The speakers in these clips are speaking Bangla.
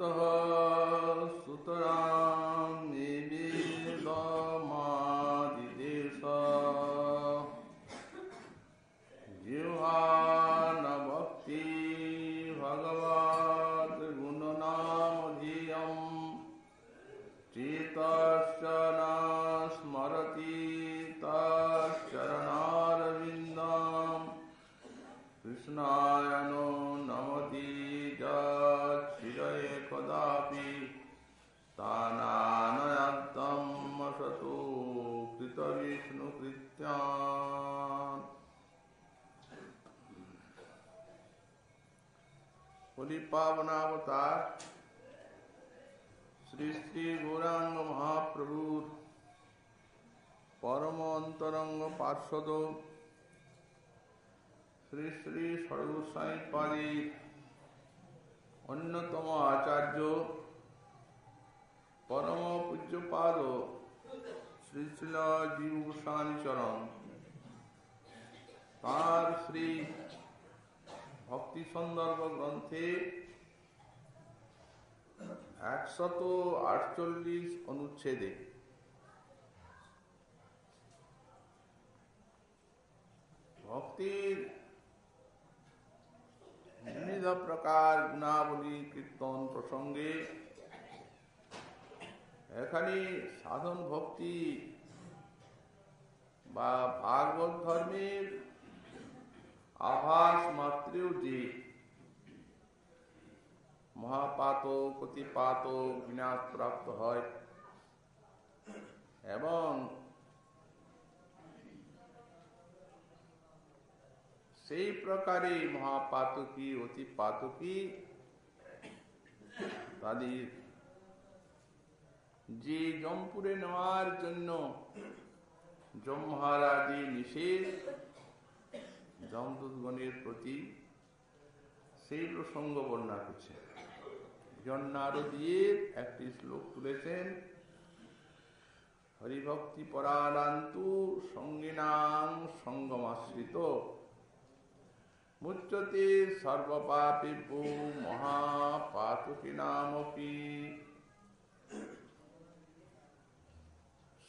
ততঃ সুতরাং নিবেদমাদিদেশ জিহ্বান ভক্তি ভগবৎ গুণনামধেয়ং চিত্তস্য ন স্মরতি তচ্চরণারবিন্দং কৃষ্ণায় নো নমতি যচ্ছিরয়ে কদাপি তানানয়ন্তং সতো কৃতবিষ্ণুকৃত্যান। বলি পাবনাবতার শ্রী শ্রী গৌরাঙ্গ মহাপ্রভুর পরম অন্তরঙ্গ পার্ষদ শ্রী শ্রী সর্বসাই পাদের অন্যতম আচার্য পরম পূজ্যপাদ শ্রী শ্রীল জীব গোস্বামী চরণ তাঁর শ্রী ভক্তি সন্দর্ভ গ্রন্থে 148 অনুচ্ছেদে ভক্তির বিবিধ প্রকার গুণাবলী কীর্তন প্রসঙ্গে এখানে সাধন ভক্তি বা ভাগবত ধর্মের আভাস মাত্রেও যে মহাপাতক অতিপাতক বিনাশ প্রাপ্ত হয় এবং সেই প্রকারে মহাপাতকী অতিপাতকী তাদের যে জমপুরে নেওয়ার জন্য যম মহারাজে নিষেধ যমদূতগণের প্রতি সেই প্রসঙ্গ বর্ণনা করছে। নারদীর একটি শ্লোক তুলেছেন, হরিভক্তি পরারান্তু সঙ্গিনাং সঙ্গমাশ্রিত মুচ্যতে সর্বপাপেভ্যো মহাপাতকীনামপি।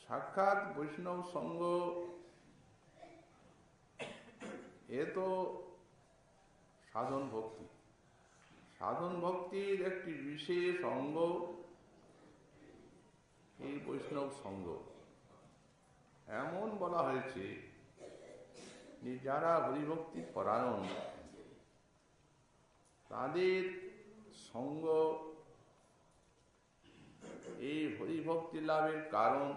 সাক্ষাৎ বৈষ্ণব সঙ্গ এ তো সাধন ভক্তি। সাধন ভক্তির একটি বিশেষ অঙ্গ এই বৈষ্ণব সঙ্গ। এমন বলা হয়েছে যে যারা হরিভক্তি পরায়ণ তাদের সঙ্গ এই হরিভক্তি লাভের কারণ,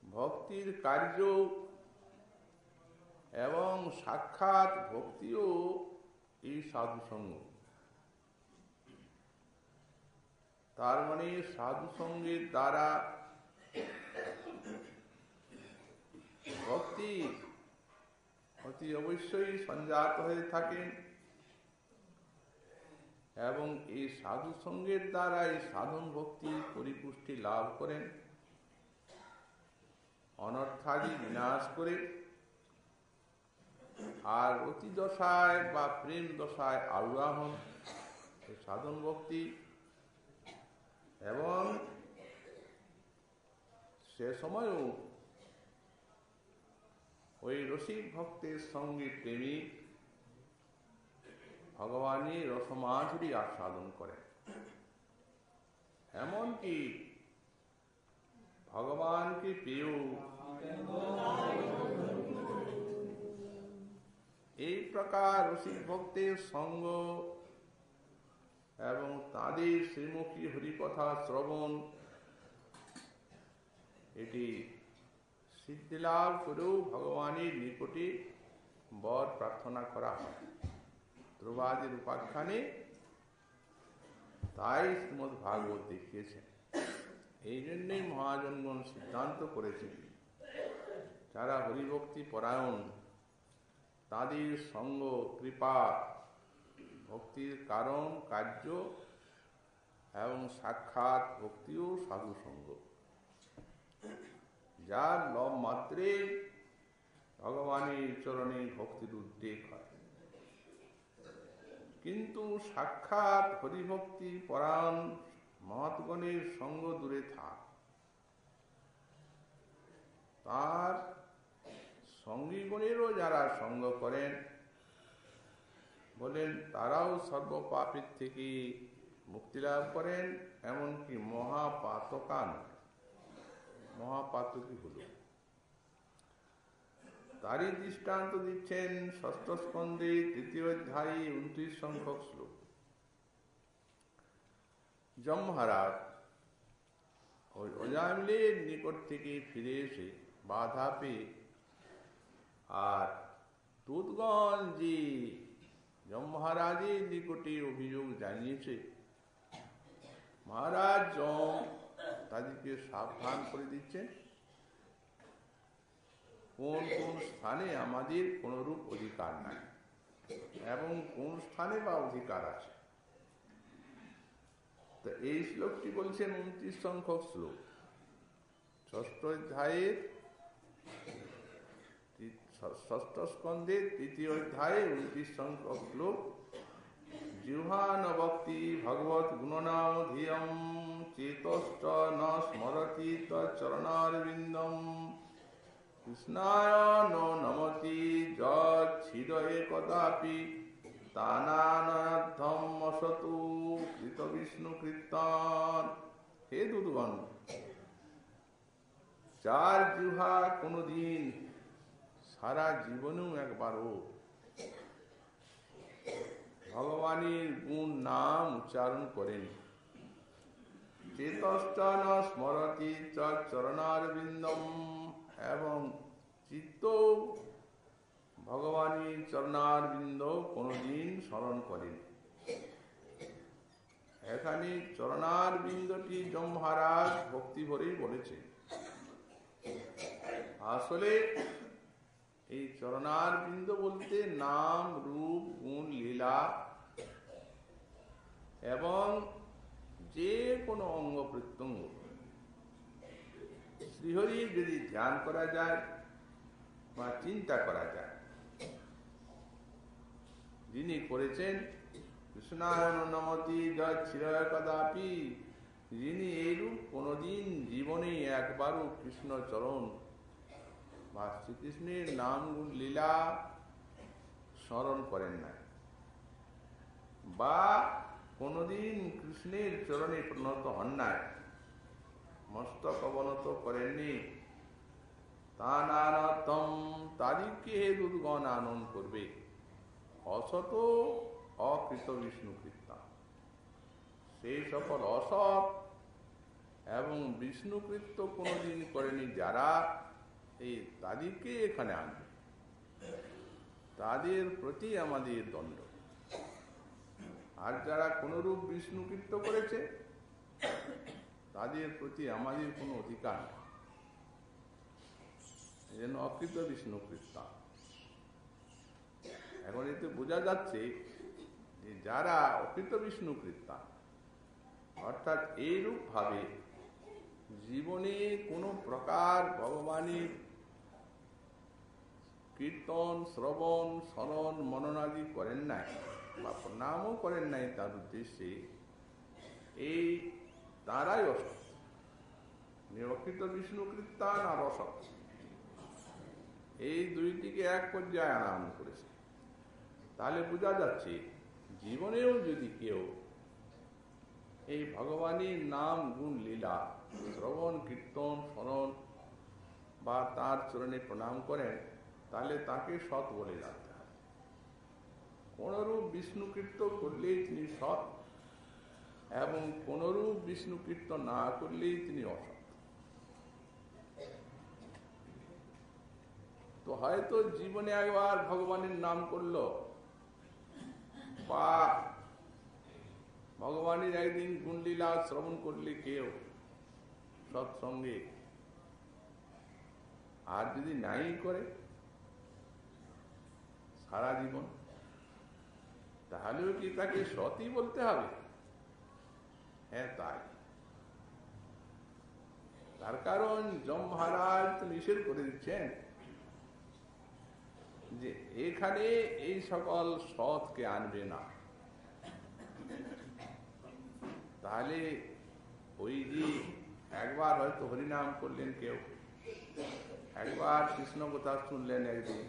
ভক্তির কার্য এবং সাক্ষাৎ ভক্তিও এই সাধু সঙ্গ। তার মানে সাধু সঙ্গের দ্বারা ভক্তি অতি অবশ্যই সঞ্জাত হয়ে থাকেন এবং এই সাধু সঙ্গের দ্বারা এই সাধন ভক্তি পরিপুষ্টি লাভ করেন, অনর্থাদি বিনাশ করে আর অতি দশায় বা প্রেম দশায় আরোহা হন এই সাধন ভক্তি, এবং সে সময়ও ওই রসিক ভক্তের সঙ্গে প্রেমিক ভগবানের রসমাধুরী আস্বাদন করেন। এমনকি ভগবানকে পেয়েও এই প্রকার রসিক ভক্তের সঙ্গ এবং তাদের শ্রীমুখী হরিকথা শ্রবণ এটি সিদ্ধিলাভ করেও ভগবানের নিকটে বর প্রার্থনা করা হয়। ধ্রুবাদির উপাখ্যানে তাই শ্রীমদ্ ভাগবত দেখিয়েছেন। এই জন্যই মহাজনগণ সিদ্ধান্ত করেছেন যারা হরিভক্তি পরায়ণ তাদের সঙ্গ কৃপা ভক্তির কারণ কার্য এবং সাক্ষাৎ ভক্তিও সাধু সঙ্গ, যার লব মাত্রে ভগবানের চরণে ভক্তির উদ্রেক হয়। কিন্তু সাক্ষাৎ হরিভক্তি পরায়ণ মহাত্গণের সঙ্গ দূরে থাক। তার সঙ্গীগণেরও যারা সঙ্গ করেন বলেন তারাও সর্বপাপের থেকে মুক্তি লাভ করেন, এমনকি মহাপাতকান। মহাপাতকী হল, তারই দৃষ্টান্ত দিচ্ছেন ষষ্ঠ স্কন্ধে ৩য় অধ্যায়ে ২৯ সংখ্যক শ্লোক। যম মহারাজ ওই অজামিলের নিকট থেকে ফিরে এসে বাধা পেয়ে আর দূতগণ যে যম মহারাজের নিকটে অভিযোগ জানিয়েছে, মহারাজ যম তাদেরকে সাবধান করে দিচ্ছেন কোন কোন স্থানে আমাদের কোনরূপ অধিকার নাই এবং কোন স্থানে বা অধিকার আছে। তো এই শ্লোকটি বলছেন ২৯ সংখ্যক শ্লোক, ষষ্ঠ অধ্যায়ের ষষ্ঠ স্কন্ধের ৩য় অধ্যায়ে ২৯ সংখ্যক শ্লোক। জিহ্বান ভক্তি ভগবত গুণনাম ধিয়ম চেতশ্চ ন স্মরতি তচ্চরণারবিন্দম কৃষ্ণায় নো নমতি যচ্ছিদয়ে কদাপি তানানয়ধ্বম অসতু কৃত বিষ্ণু কীর্তন। হে দূতগণ, যার জিহ্বা কোনদিন সারা জীবনেও একবারও ভগবানের গুণ নাম উচ্চারণ করেন, চেতশ্চ ন স্মরতি চরণারবিন্দম, এবং চিত্ত ভগবানের চরণারবিন্দ কোনদিন স্মরণ করেন। এখানে চরণারবিন্দটি যম মহারাজ ভক্তি ভরেই বলেছে। আসলে এই চরণারবিন্দ বলতে নাম রূপ গুণ লীলা এবং যে কোনো অঙ্গ প্রত্যঙ্গ শ্রীহরির যদি ধ্যান করা যায় বা চিন্তা করা যায়, যিনি করেছেন কৃষ্ণায় নমতি যচ্ছিদয়ে কদাপি, যিনি এইরূপ কোনদিন জীবনে একবারও কৃষ্ণ চরণ বা শ্রীকৃষ্ণের নাম গুণ লীলা স্মরণ করেন নাই বা কোনদিন কৃষ্ণের চরণে প্রণত হন নাই, মস্তক অবনত করেননি, তানানতম, তাদেরকে হে দূতগণ আনন্দ করবে। অসত অকৃত বিষ্ণু কীর্তন, সেই সকল অসৎ এবং বিষ্ণুকৃত্য কোনদিন করেনি যারা, এই তাদেরকে এখানে আনবে, তাদের প্রতি আমাদের দণ্ড। আর যারা কোনরূপ বিষ্ণুকৃত্য করেছে তাদের প্রতি আমাদের কোনো অধিকার নেই, এই জন্য অকৃত বিষ্ণুকৃত্য। এখন এতে বোঝা যাচ্ছে যে যারা অকৃত বিষ্ণুকৃত্য, অর্থাৎ এইরূপ ভাবে জীবনে কোনো প্রকার ভগবানের কীর্তন শ্রবণ স্মরণ মননাদি করেন নাই বা প্রণামও করেন নাই তার উদ্দেশ্যে, এই তারাই অসৎ। অকৃত বিষ্ণু কীর্তন আর অসৎ, এই দুইটিকে এক পর্যায়ে আনয়ন করেছে। তাহলে বোঝা যাচ্ছে জীবনেও যদি কেউ এই ভগবানের নাম গুণ লীলা শ্রবণ কীর্তন স্মরণ বা তার চরণে প্রণাম করেন, তাহলে তাকে সৎ বলে জানতে হবে। কোনরূপ বিষ্ণুকীর্ত করলেই তিনি সৎ এবং কোনরূপ বিষ্ণুকীর্ত না করলেই তিনি অসৎ। তো হয়তো জীবনে একবার ভগবানের নাম করলো বা ভগবানের একদিন গুণলীলা শ্রবণ করলে কেউ সৎসঙ্গে, আর যদি নাই করে সারা জীবন, তাহলেও কি তাকে সৎই বলতে হবে? হ্যাঁ, তাই। তার কারণ যম মহারাজ তো নিষেধ করে দিচ্ছেন যে এখানে এই সকল সৎকে আনবে না, তাহলে ওই যে একবার হয়তো হরিনাম করলেন কেউ, একবার কৃষ্ণ কথা শুনলেন একদিন,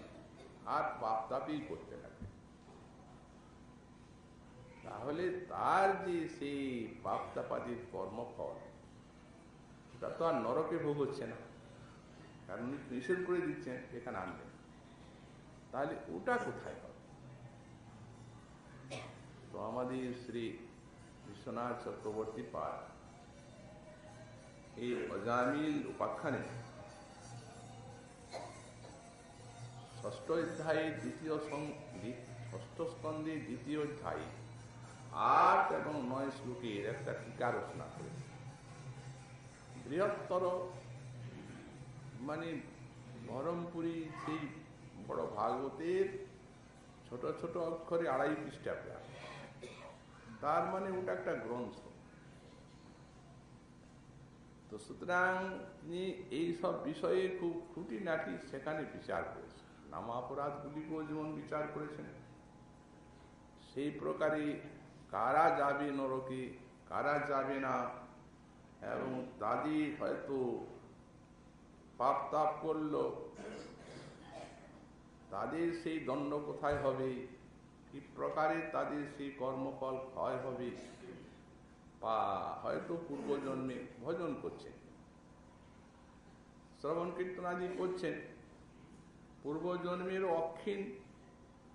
আর পাপ তাপই করতে লাগবে, তাহলে তার যে সেই পাপ তাপাদির কর্মফল তা তো আর নরকে ভোগ হচ্ছে না, কারণ উনি নিষেধ করে দিচ্ছেন এখানে আনবেন, তাহলে ওটা কোথায় হবে? তো আমাদের শ্রী বিশ্বনাথ চক্রবর্তী পাদ এই অজামিল উপাখ্যানে ষষ্ঠ অধ্যায়ের ষষ্ঠ স্কন্ধের দ্বিতীয় অধ্যায় 8 এবং 9 শ্লোকের একটা টিকা রচনা করেছে। বৃহত্তর মানে বহরমপুরী সেই বড় ভাগবতের ছোট ছোট অক্ষরে 2.5 পৃষ্ঠা প্রায়, তার মানে ওটা একটা গ্রন্থ। তো সুতরাং তিনি এইসব বিষয়ে খুব খুঁটিনাটি সেখানে বিচার করেছেন, নামাপরাধগুলিকেও যেমন বিচার করেছেন, সেই প্রকারে কারা যাবে নরকে, কারা যাবে না, এবং তাদের হয়তো পাপ তাপ করলো তাদের সেই দণ্ড কোথায় হবে, কি প্রকারে তাদের সেই কর্মফল ক্ষয় হবে, বা হয়তো পূর্বজন্মে ভজন করছেন, শ্রবণ কীর্তনাদি করছেন, পূর্বজন্মের অক্ষীণ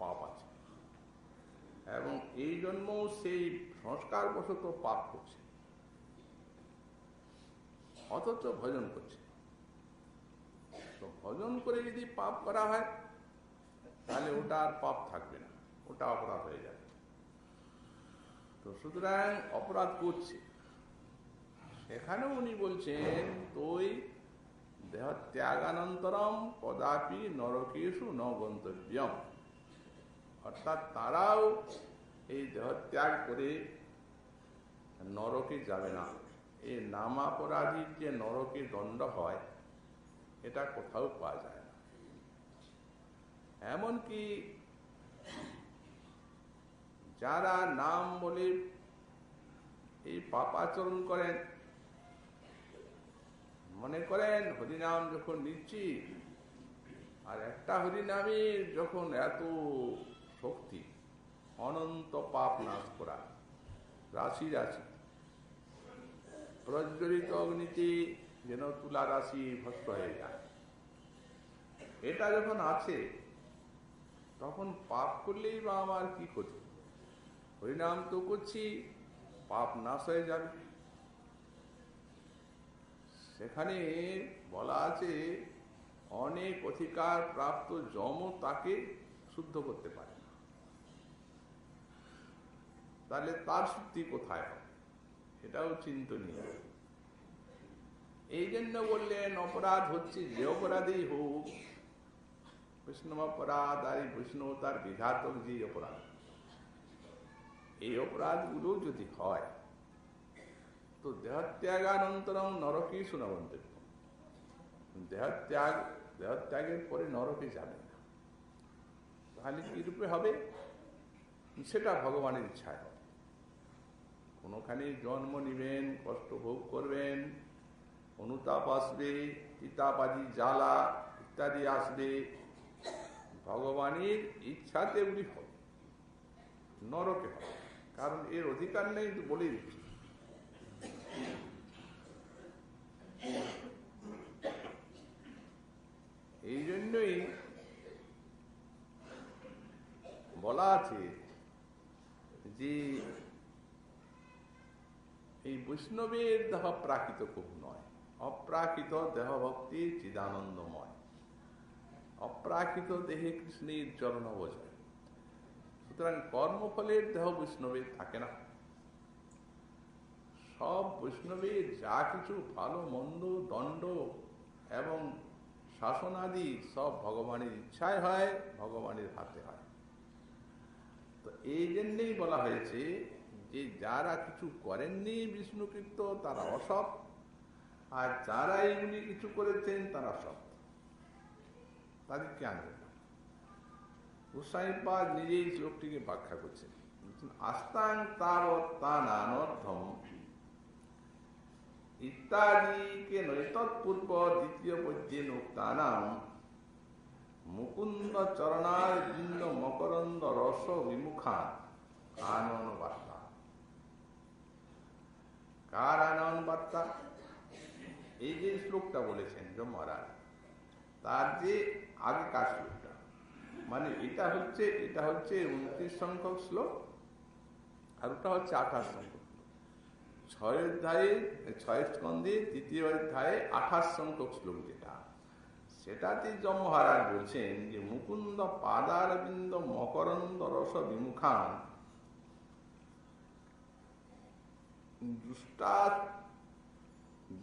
পাপ আছে, এবং এই জন্মও সেই সংস্কারবশত পাপ করছে, অথচ ভজন করছে। তো ভজন করে যদি পাপ করা হয় তাহলে ওটা আর পাপ থাকবে না, ওটা অপরাধ হয়ে যাবে। তো সুতরাং অপরাধ করছে, সেখানেও উনি বলছেন তুই দেহ ত্যাগানন্তরম কদাপি নরকেষু ন গন্তব্যম, অর্থাৎ তারাও এই দেহ ত্যাগ করে নরকে যাবে না। এই নামাপরাধীর যে নরকে দণ্ড হয় এটা কোথাও পাওয়া যায় না। এমনকি যারা নাম বলে এই পাপাচরণ করেন, মনে করেন হরিনাম যখন নিচ্ছি, আর একটা হরিনামের যখন এত শক্তি, অনন্ত পাপ নাশ করা, রাশি রাশি প্রজ্বলিত অগ্নিতে যেন তুলা রাশি ভস্ম হয়ে যায়, এটা যখন আছে তখন পাপ করলেই বা আমার কি ক্ষতি? হরিনাম তো করছি, পাপ নাশ হয়ে যাবে। সেখানে বলা আছে অনেক অধিকার প্রাপ্ত যমও তাকে শুদ্ধ করতে পারে না, তাহলে তার শুদ্ধি কোথায় হবে? এটাও চিন্তনীয়। এই জন্য বললেন অপরাধ হচ্ছে যে অপরাধই হোক, বৈষ্ণব অপরাধ আর বৈষ্ণব তার বিঘাতক যে অপরাধ, এই অপরাধগুলো যদি হয় তো দেহত্যাগানন্তরম নরকেষু ন গন্তব্যম, দেহত্যাগের পরে নরকে যাবে না। তাহলে কি রূপে হবে? সেটা ভগবানের ইচ্ছায় হবে। কোনোখানে জন্ম নিবেন, কষ্ট ভোগ করবেন, অনুতাপ আসবে, পিতাপাদি জ্বালা ইত্যাদি আসবে, ভগবানের ইচ্ছাতে উনি হবে, নরকে হবে। কারণ এর অধিকার নেই তো বলে দিচ্ছি। এই জন্যই বলা আছে যে এই বৈষ্ণবের দেহ প্রাকৃত খুব নয়, অপ্রাকৃত দেহ ভক্তি চিদানন্দময়, অপ্রাকৃত দেহে কৃষ্ণের চরণ বোঝায়। সুতরাং কর্মফলের দেহ বৈষ্ণবের থাকে না। সব বৈষ্ণবের যা কিছু ভালো মন্দ দণ্ড এবং শাসনাদি সব ভগবানের ইচ্ছায় হয়, ভগবানের হাতে হয়। তো এই জন্যেই বলা হয়েছে যে যারা কিছু করেননি বিষ্ণু কীর্ত তারা অসৎ, আর যারা এগুলি কিছু করেছেন তারা সৎ, তাদেরকে আনবে না। গোসাইপাদ নিজেই শ্লোকটিকে ব্যাখ্যা করছেন, আস্তাং তাবৎ তানানর্থম ইত্যাদি কে নৈতৎপূর্ব দ্বিতীয় পদ্যে নুক্তানাম মুকুন্দ চরণার বৃন্দ মকরন্দ রস বিমুখান আনন বার্তা। কার আনন বার্তা? এই যে শ্লোকটা বলেছেন যমহারাজ, তার যে আগেকার শ্লোকটা, মানে এটা হচ্ছে 29 সংখ্যক শ্লোক, আর ওটা হচ্ছে 28 সংখ্যক শ্লোক। 6 স্কন্ধে 3য় অধ্যায়ে 28 সংখ্যক শ্লোক যেটা, সেটাতে যমহারাজ বলছেন যে মুকুন্দ পাদারবিন্দ মকরন্দ রস বিমুখান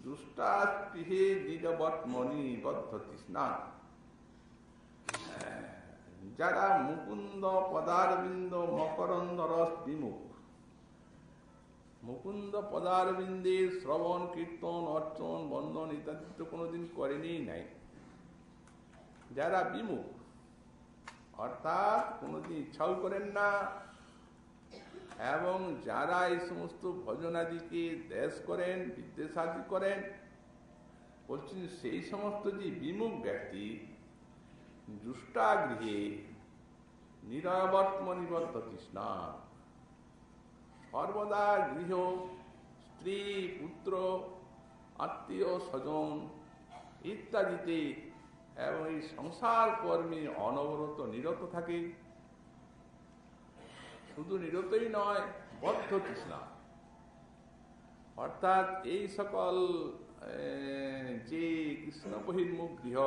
দুষ্টাস্পৃহে নিরবৎমনি বদ্ধ তৃষ্ণা। যারা মুকুন্দ পদারবিন্দ মকরন্দ রস বিমুখ, মুকুন্দ পদারবিন্দের শ্রবণ কীর্তন অর্চন বন্দন ইত্যাদি তো কোনোদিন করেনি নাই, যারা বিমুখ অর্থাৎ কোনোদিন ইচ্ছাও করেন না, এবং যারা এই সমস্ত ভজনাদিকে দেশ করেন, বিদ্বেষাদি করেন, বলছেন সেই সমস্ত যে বিমুখ ব্যক্তি দুষ্টাগৃহে নিরবৎমনিবদ্ধ তৃষ্ণা, সর্বদা গৃহ, স্ত্রী, পুত্র, আত্মীয় স্বজন ইত্যাদিতে এবং এই সংসার কর্মে অনবরত নিরত থাকে। শুধু নিরতই নয়, বদ্ধ তৃষ্ণা, অর্থাৎ এই সকল যে কৃষ্ণ বহির্মুখ গৃহ,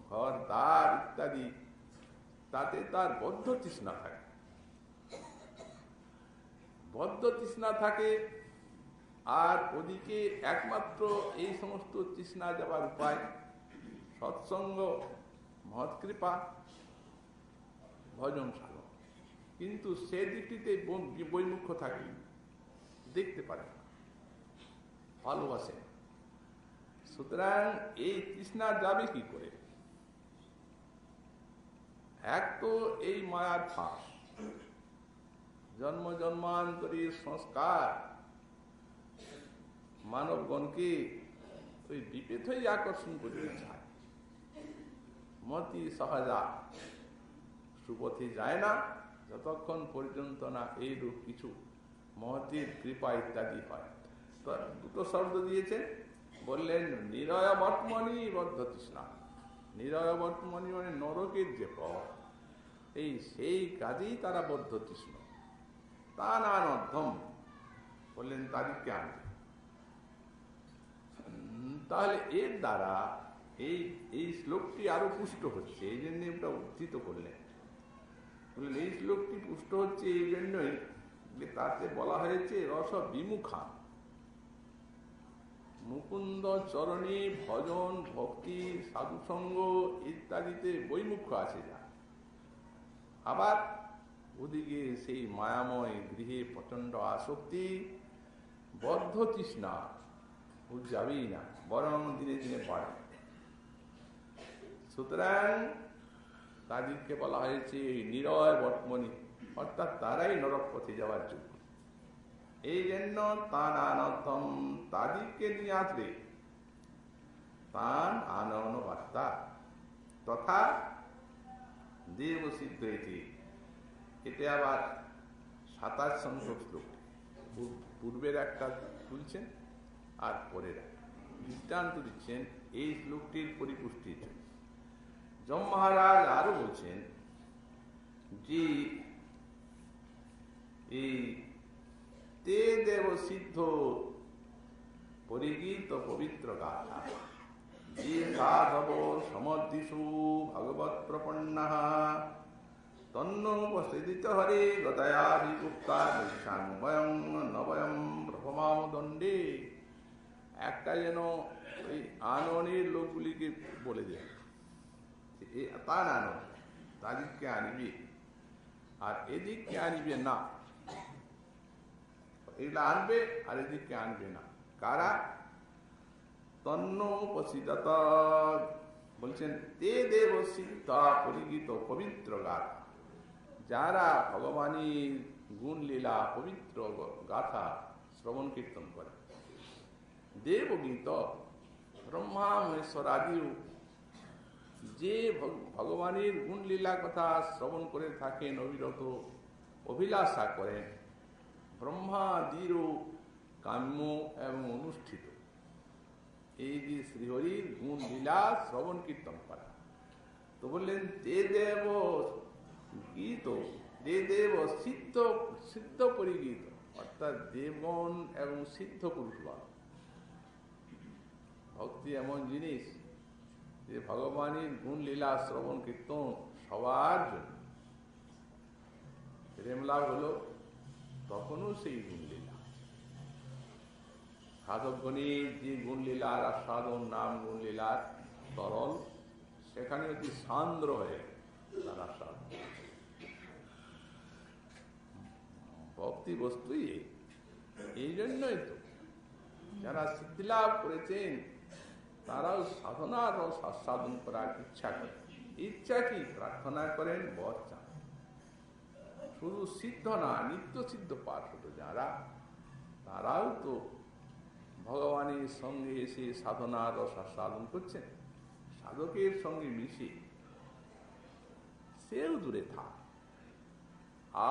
ঘর দ্বার ইত্যাদি, তাতে তার বদ্ধ তৃষ্ণা থাকে। বদ্ধ তৃষ্ণা থাকে, আর ওদিকে একমাত্র এই সমস্ত তৃষ্ণা যাবার উপায় সৎসঙ্গ, মহৎকৃপা, ভজন শ্রবণ। কিন্তু সে দিকটিতে বৈমুখ্য থাকে, দেখতে পারে না, ভালোবাসে না। সুতরাং এই তৃষ্ণা যাবে কি করে? এক তো এই মায়ার ফাঁস, জন্ম জন্মান্তরের সংস্কার মানবগণকে ওই বিপেদ হয়ে আকর্ষণ করতে চায়। মতি সহজা সুপথে যায় না যতক্ষণ পর্যন্ত না এইরূপ কিছু মহতির কৃপা ইত্যাদি হয়। তো দুটো শব্দ দিয়েছে, বললেন নিরয় বর্তমানী বদ্ধ তৃষ্ণা। নিরয় বর্তমানী মানে নরকের যে পথ, সেই কাজেই তারা বদ্ধ তৃষ্ণ। তা না অর্ধম বললেন তাদেরকে আনবে। তাহলে এর দ্বারা এই শ্লোকটি আরো পুষ্ট হচ্ছে, এই জন্য এটা উদ্ধৃত করলেন। বললেন এই শ্লোকটি পুষ্ট হচ্ছে এই জন্যই যে তাতে বলা হয়েছে রস বিমুখা, মুকুন্দ চরণে ভজন ভক্তি সাধুসঙ্গ ইত্যাদিতে বৈমুখ্য আছে যা, আবার ওদিকে সেই মায়াময় গৃহে প্রচন্ড আসক্তি, বদ্ধ তৃষ্ণা যাবেই না, বরং দিনে দিনে বাড়ে। সুতরাং তাদেরকে বলা হয়েছে নিরয় বর্তমানী, অর্থাৎ তারাই নরক পথে যাওয়ার যোগ্য। এই জন্য তান আনন্দম, তাদেরকে নিয়ে আসবে তান আনন বার্তা তথা দেব সিদ্ধ হয়েছে। এতে আবার 27 সংখ্যক শ্লোক, পূর্বের একটা তুলছেন আর পরের একটা দৃষ্টান্ত দিচ্ছেন এই শ্লোকটির পরিপুষ্টির জন্য। যম মহারাজ আরো বলছেন যে এই তে দেব সিদ্ধ পরিগীত পবিত্র গাথা যে সাধব সমর্দিষু ভগবৎ প্রপন্নঃ তন্নোপস্থিত হরে গতয়াভিগুপ্তা বৈশাঙ্গয়ং নবয়ং প্রভমাম দণ্ডে। একটা যেন ওই আননের লোকগুলিকে বলে দেয় তার আনন, তাদেরকে আনবি, আর এদিককে আনবে না। এগুলা আনবে আর এদিককে আনবে না। কারা? তন্নোপস্থিত বলছেন তে দেব সিদ্ধা পরিগীত পবিত্র গাথা, যারা ভগবানের গুণ লীলা পবিত্র গাথা শ্রবণ কীর্তন করে। দেবগীত ব্রহ্মা মহেশ্বর আদিও যে ভগবানের গুণ লীলা কথা শ্রবণ করে থাকেন, অবিরত অভিলাষা করেন, ব্রহ্মাদিরও কাম্য এবং অনুষ্ঠিত এই যে শ্রীহরির গুণ লীলা শ্রবণ কীর্তন করা। তো বললেন যে দেব গীত, যে দেব সিদ্ধ সিদ্ধ পরিগীত, অর্থাৎ দেবগণ এবং সিদ্ধ পুরুষগণ। ভক্তি এমন জিনিস যে ভগবানের গুণ লীলা শ্রবণ কীর্তন সবার জন্য। প্রেম লাভ হলো তখনও সেই গুণ লীলা, সাধকগণের যে গুণ লীলার আস্বাদন, নাম গুণ লীলার তরল, সেখানে অতি সান্দ্র হয়ে তার আস্বাদন। ভক্তি বস্তুই এই জন্যই তো যারা সিদ্ধিলাভ করেছেন তারাও সাধনার রস আস্বাদন করার ইচ্ছা করেন। ইচ্ছা কি? প্রার্থনা করেন, বর চান। শুধু সিদ্ধ না, নিত্য সিদ্ধ পার্শ্বদ যারা, তারাও তো ভগবানের সঙ্গে এসে সাধনার রস আস্বাদন করছেন, সাধকের সঙ্গে মিশে। সেও দূরে থাক।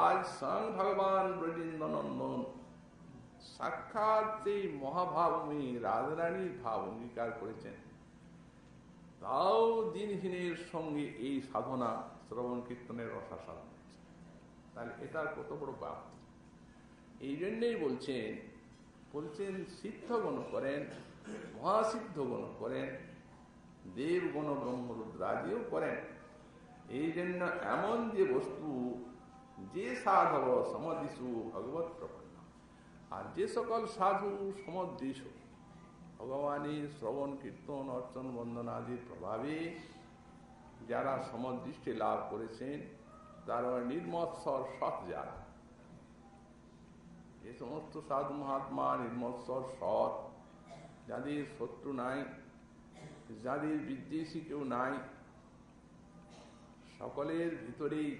আজ স্বয়ং ভগবান ব্রজেন্দ্রনন্দন সাক্ষাৎ সেই মহাভাবময়ী রাজরানীর ভাব অঙ্গীকার করেছেন, তাও দিনহীনের সঙ্গে এই সাধনা শ্রবণ কীর্তনের রসাস্বাদন হচ্ছে। তাহলে এটার কত বড় প্রাপ্তি! এই জন্যেই বলছেন সিদ্ধগণ করেন, মহাসিদ্ধগণ করেন, দেবগণ ব্রহ্মরুদ্রাদিও করেন। এই জন্য এমন যে বস্তু যে সাধব সমদিশু ভগবত প্রপন্ন, আর যে সকল সাধু সমদৃশ ভগবানের শ্রবণ কীর্তন অর্চন বন্দনাদির প্রভাবে যারা সমদৃষ্টি লাভ করেছেন, তারা নির্মৎসর সৎ যারা, যে সমস্ত সাধু মহাত্মা নির্মৎসর সৎ, যাদের শত্রু নাই, যাদের বিদ্বেষী কেউ নাই, সকলের ভিতরেই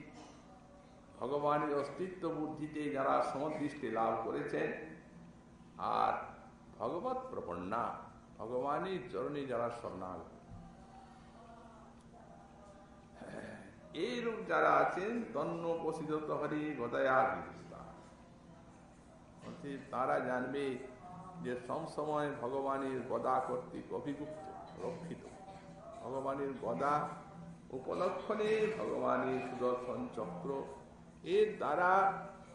ভগবানের অস্তিত্ব বুদ্ধিতে যারা সমদৃষ্টি লাভ করেছেন, আর ভগবত প্রপন্না ভগবানের চরণে যারা শরণাগত, এইরূপ যারা আছেন তন্ন প্রসিদ্ধ হরি গদয়া বিদিস্তা। তারা জানবে যে সবসময় ভগবানের গদা কর্তৃক অভিযুক্ত, রক্ষিত। ভগবানের গদা উপলক্ষণে ভগবানের সুদর্শন চক্র, এর দ্বারা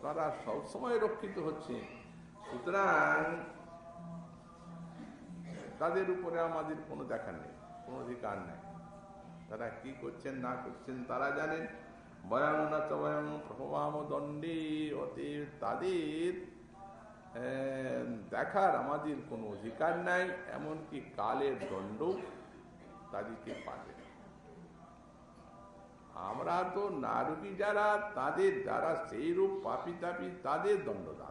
তারা সবসময় রক্ষিত হচ্ছে। সুতরাং তাদের উপরে আমাদের কোনো দেখার নেই, কোনো অধিকার নেই। তারা কি করছেন না করছেন তারা জানেন। বয়ং না চয়ং প্রভবাম দণ্ডে, অতএব তাদের দেখার আমাদের কোনো অধিকার নাই, এমনকি কালের দণ্ড তাদেরকে পাবে। আমরা তো নারকী যারা, তাদের যারা সেই রূপ পাপি তাপি, তাদের দণ্ডদাতা।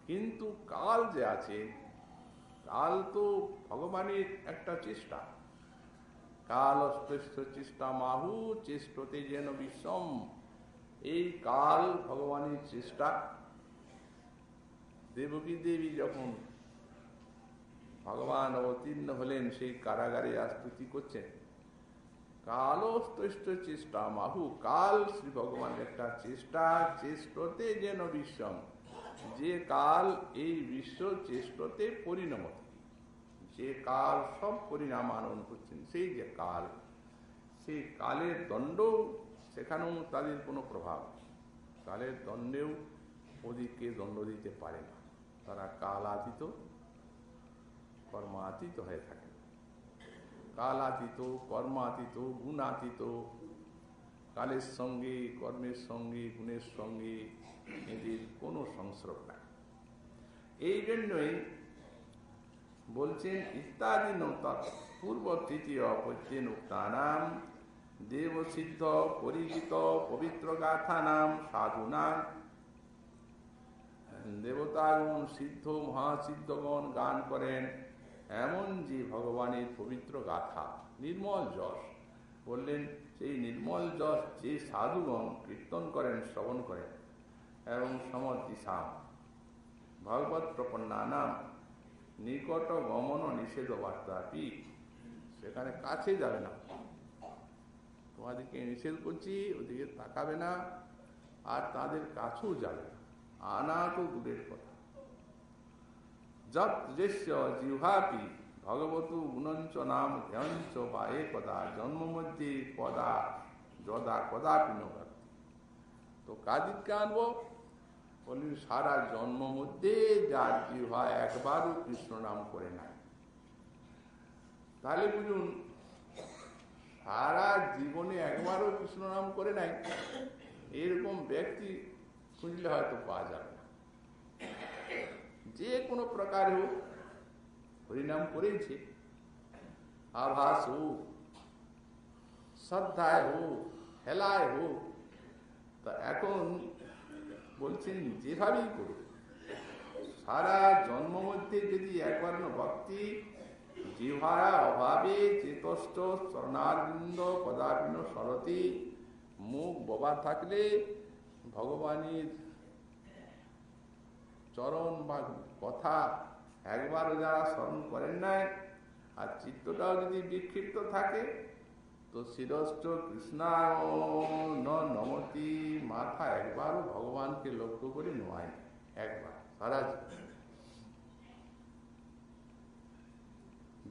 কিন্তু কাল যে আছে, কাল তো ভগবানের একটা চেষ্টা। কাল অস্ত চেষ্টা মাহু চেষ্টতে যেন বিশ্বম। এই কাল ভগবানের চেষ্টা। দেবকী দেবী যখন ভগবান অবতীর্ণ হলেন, সেই কারাগারে আস্তুতি করছেন। কালস্ত চেষ্টা মাহু, কাল শ্রী ভগবানের একটা চেষ্টা, চেষ্টতে যেন বিশ্বম, যে কাল এই বিশ্ব চেষ্টতে পরিণমত, যে কাল সব পরিণাম আনয়ন করছেন, সেই যে কাল, সেই কালের দণ্ড, সেখানেও তাদের কোনো প্রভাব, কালের দণ্ডেও ওদিকে দণ্ড দিতে পারে না। তারা কালাতীত, কর্মাতীত হয়ে থাকে। কালাতীত, কর্মাতীত, গুণাতীত। কালের সঙ্গে, কর্মের সঙ্গে, গুণের সঙ্গে এদের কোনো সংস্রব নাই। এই জন্যই বলছেন ইত্যাদি নৌতা পূর্ব তৃতীয় পদ্যেন উক্তানাম দেবসিদ্ধ পরিচিত পবিত্র গাথানাম সাধুনাম। দেবতাগণ, সিদ্ধ মহাসিদ্ধগণ গান করেন এমন যে ভগবানের পবিত্র গাথা, নির্মল যশ। বললেন সেই নির্মল যশ যে সাধুগণ কীর্তন করেন, শ্রবণ করেন, এবং সমদিশাম ভগবত প্রপন্না নাম, নিকট গমন নিষেধ বার্তাপি, সেখানে কাছে যাবে না, তোমাদেরকে নিষেধ করছি, ওদিকে তাকাবে না, আর তাদের কাছেও যাবে না, আনা তো দূরের কথা। যত দৃশ্য জিহ্বাপি ভগবত গুণঞ্চ নাম ধ্যাঞ্চ বা একদা জন্ম মধ্যে পদা যদা কদাপি নগতি। তো কাদিককে আনবো, বলি সারা জন্ম মধ্যে যার জিহ্বা একবারও কৃষ্ণ নাম করে নাই। তাহলে বুঝুন, সারা জীবনে একবারও কৃষ্ণ নাম করে নাই, এরকম ব্যক্তি খুঁজলে হয়তো পাওয়া যাবে না। যে কোনো প্রকার হোক, হরিনাম করেছে, আভাস হোক, শ্রদ্ধায় হোক, হেলায় হোক, তা এখন বলছেন যেভাবেই করুক, সারা জন্ম মধ্যে যদি একবার ভক্তি জিহ্বার অভাবে চেতষ্ট চরণারবিন্দ কদাপিন সরতি, মুখ বোবা থাকলে ভগবানের চরণ বা কথা একবারও যারা স্মরণ করেন নাই, আর চিত্তটাও যদি বিক্ষিপ্ত থাকে, তো শিরস্থ কৃষ্ণায় নমতি, মাথা একবারও ভগবানকে লক্ষ্য করে নোয়ায় একবার সারা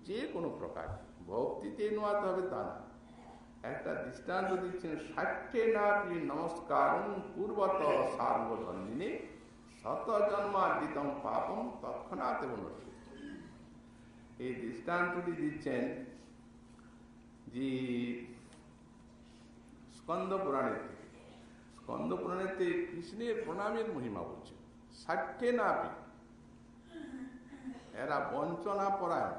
যে কোনো প্রকার ভক্তিতে নোয়াতে হবে তা না। একটা দৃষ্টান্ত দিচ্ছেন, ষাট্যে না নমস্কার পূর্বত সার্বজন্মিনে শত জন্মার্জিতম পাপম তৎক্ষণাৎ বনস্য। এই দৃষ্টান্তটি দিচ্ছেন যে স্কন্দ পুরাণের থেকে। স্কন্দ পুরাণের থেকে কৃষ্ণের প্রণামের মহিমা বলছে। ষাট্যে না এরা বঞ্চনা পরায়ণ।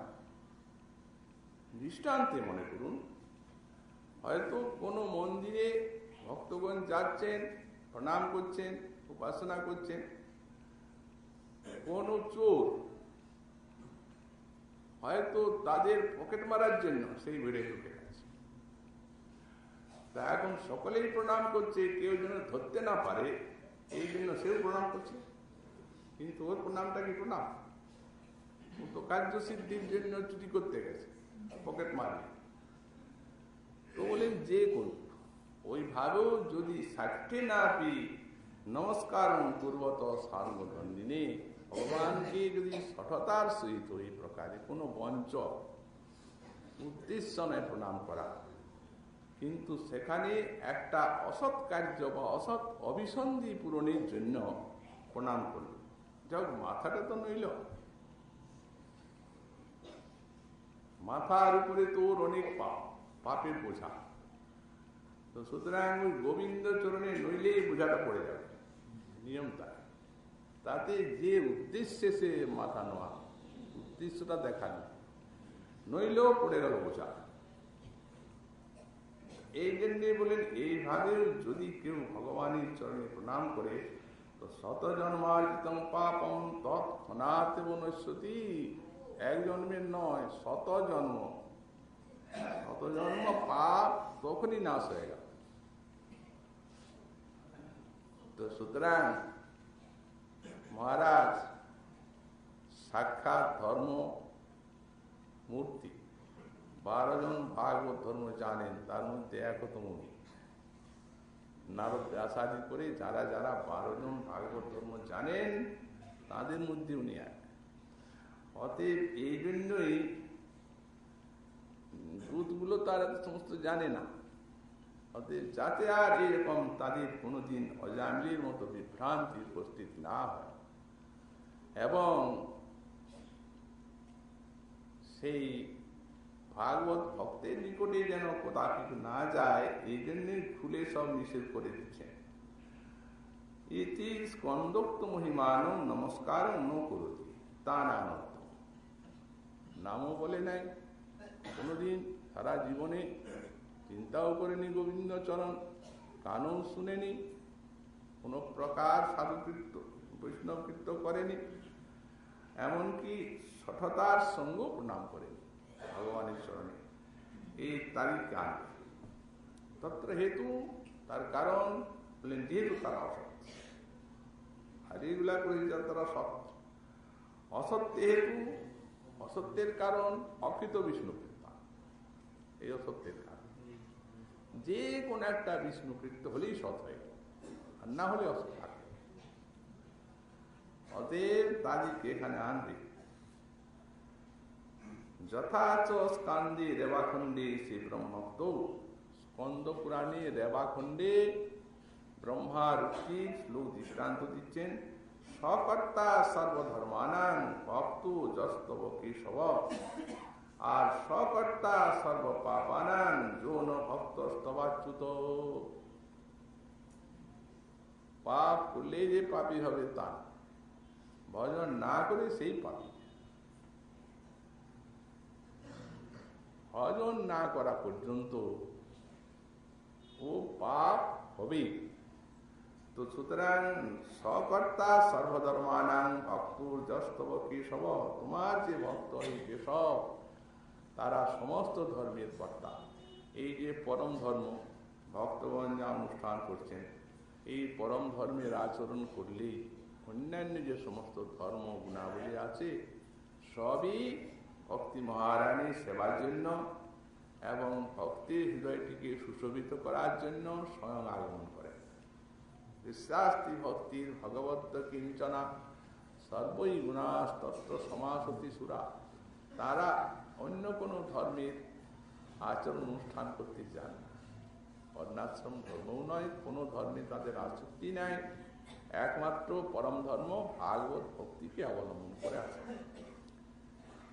দৃষ্টান্তে মনে করুন, হয়তো কোনো মন্দিরে ভক্তগণ যাচ্ছেন, প্রণাম করছেন, উপাসনা করছেন, কোন চোর হয়তো তাদের পকেট মারার জন্য সেই ভিড়ে ঢুকে গেছে। তা এখন সকলেই প্রণাম করছে, কেউ যেন ধরতে না পারে এই জন্য সেও প্রণাম করছে, কিন্তু ওর প্রণামটা কি প্রণাম? ও তো কার্যসিদ্ধির জন্য চুরি করতে গেছে, পকেট মারবে। তো বলেন যে করুক, ওইভাবেও যদি ষাট্যে না নমস্কার পূর্বত সার্বজন্মিনে, ভগবানকে যদি সঠতার সহিত এই প্রকারে কোনো বঞ্চ উদ্দেশ্য নয় প্রণাম করা, কিন্তু সেখানে একটা অসৎ কার্য বা অসৎ অভিসন্ধি পূরণের জন্য প্রণাম করল, যাক মাথাটা তো নইল, মাথার উপরে তো ওর অনেক পাপের বোঝা, তো সুতরাং ওই গোবিন্দ চরণে নইলেই বোঝাটা পড়ে যাবে, নিয়ম তাই। তাতে যে উদ্দেশ্যে সে মাথা নোয়া, উদ্দেশ্যটা দেখান, নইলেও পড়ে গেল বোঝা। এই জন্যে বলেন, এইভাবে যদি কেউ ভগবানের চরণে প্রণাম করে, তো শত জন্মার্জিতম পাপম তৎক্ষণাৎ বনস্যতি। এক জন্মের নয়, শত জন্ম, শত জন্ম পাপ তখনই নাশ হয়ে গেল। তো সুতরাং মহারাজ সাক্ষাৎ ধর্ম মূর্তি, 12 জন ভাগবত ধর্ম জানেন, তার মধ্যে একতম উনি। নারদ ব্যাসাদি করে যারা যারা 12 জন ভাগবত ধর্ম জানেন, তাদের মধ্যে উনি এক। অতএব এই জন্যই দূতগুলো তারা সমস্ত জানে না, অতএব যাতে আর এরকম তাদের কোনোদিন অজামিলের মতো বিভ্রান্তি উপস্থিত না হয়, এবং সেই ভাগবত ভক্তের নিকটে যেন কোথা কিছু না যায়, এই জন্যে খুলে সব নিষেধ করে দিচ্ছেন। ইতি স্কন্দোক্ত মহিমান নমস্কার ন করতি, তা নানর্থ। নামও বলে নাই, কোনোদিন সারা জীবনে চিন্তাও করেনি গোবিন্দ চরণ, কানও শুনেনি, কোনো প্রকার সাধুকৃত্য বৈষ্ণবকৃত্য করেনি, এমনকি সঠতার সঙ্গ প্রণাম করেনি ভগবানের চরণে। এই তারিখ কান তত্র হেতু, তার কারণ বললেন যেহেতু তারা অসৎ, আর এইগুলা করে তারা সৎ। অসত্য হেতু অসত্যের কারণ অকৃত বিষ্ণু কীর্তন, এই অসত্যের কারণ। যে কোনো একটা বিষ্ণু কীর্তন হলেই সৎ হয়ে গেল, আর না হলে অসৎ থাকবে। অতএব তাদেরকে এখানে আনবে। যথাচ স্কন্দে রেবাখণ্ডে শ্রী ব্রহ্মোক্ত, স্কন্দ পুরাণে রেবাখণ্ডে ব্রহ্মার উক্তি শ্লোক দৃষ্টান্ত দিচ্ছেন। সকর্তা সর্বধর্মানাং ভক্ত যস্তব কেশব, আর সকর্তা সর্বপাপানাং যৌন ভক্ত স্তবাচ্যুত। পাপ করলে যে পাপী হবে তা, ভজন না করে সেই পাপী। ভজন না করা পর্যন্ত ও পাপ হবেই। তো সুতরাং সকর্তা সর্বধর্মানাং ভক্ত যস্তব কেশব, তোমার যে ভক্ত এই কেশব তারা সমস্ত ধর্মের কর্তা। এই যে পরম ধর্ম ভক্তগণ যা অনুষ্ঠান করছেন, এই পরম ধর্মের আচরণ করলেই অন্যান্য যে সমস্ত ধর্ম গুণাবলী আছে সবই ভক্তি মহারানীর সেবার জন্য এবং ভক্তির হৃদয়টিকে সুশোভিত করার জন্য স্বয়ং আগমন করেন। বিশ্বাস্তি ভক্তির ভগবত কিঞ্চনা সর্বই গুণাস্তত্র সমাসতি সুরা। তারা অন্য কোনো ধর্মের আচরণ অনুষ্ঠান করতে চান না, বর্ণাশ্রম ধর্মও নয়, কোনো ধর্মে তাদের আসক্তি নাই, একমাত্র পরম ধর্ম ভাগবত ভক্তিকে অবলম্বন করে আছে।